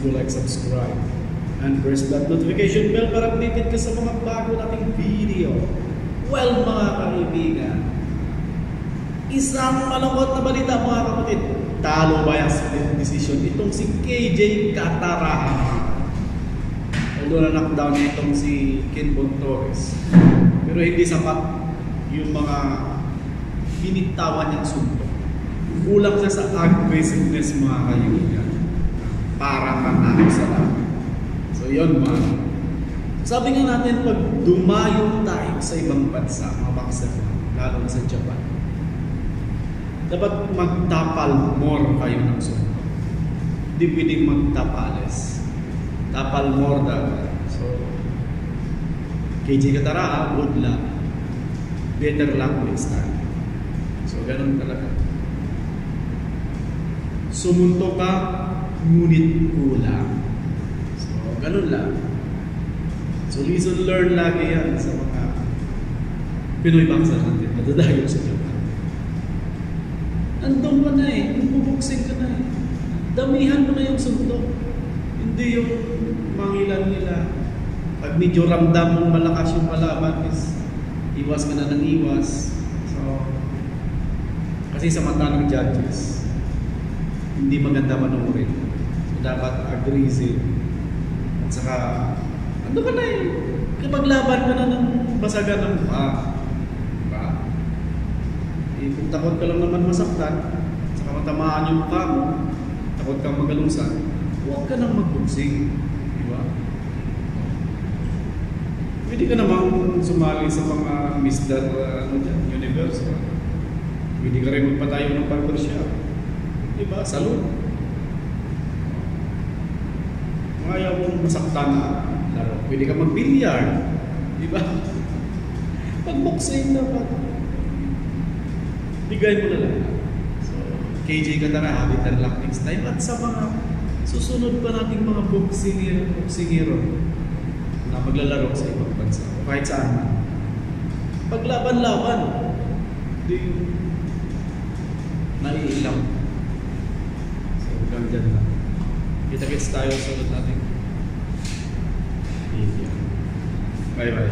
do like, subscribe, and press that notification bell para updated ka sa mga bago nating video. Well, mga kaibigan, isang malungkot na balita mga kapatid. Talo ba yung split decision itong si KJ Cataraha? Although na-knockdown itong si Kenbon Torres, pero hindi sapat yung mga binitawan niyang suntok. Kulang siya sa aggressiveness mga kaibigan. Parang nanalo sa laban. So yun mga. Sabi nga natin, pag dumayo tayo sa ibang bansa, mga boxer, lalo na sa Japan, dapat magtapal more kayo ng suntok. Hindi pwedeng magtapales. Tapal more dapat. So, KJ Cataraha, good luck. Better luck next time. So, ganun talaga. Sumunto ka, ngunit kulang. So, ganun lang. So, lesson learned lagi yan sa mga Pinoy boxer natin. Nadadayo sa Japan. Andun ka na eh. Bubuksing ka na eh. Damihan mo na yung suntok. Hindi yung mangilan nila. Pag medyo ramdam mong malakas yung palaban is iwas ka na ng iwas. So, kasi sa mata ng judges, hindi maganda manurin. So, dapat aggressive. At saka, ano ka na eh. Kapag laban ka na ng basagan ng mukha. Diba? Eh, kung takot ka lang naman masaktan, at saka matamaan yung mukha mo, takot kang magalusan, huwag ka nang magbuksing. Diba? Pwede ka namang sumali sa mga Mr. Universe. Pwede ka rin magpatayo ng barbershop. Diba? Salon. Kung ayaw mong masaktan na laro, pwede ka mag-billiard. Diba? Pag-boxing dapat. Bigay mo na lang. So, KJ Cataraha, better luck next time. At sa mga susunod pa nating mga boksingero na maglalaro sa ibang bansa o kahit saan man. Paglaban-laban, hindi yung naiilang. So, hanggang dyan lang. Kita-kits tayo sa ulit natin. Bye-bye.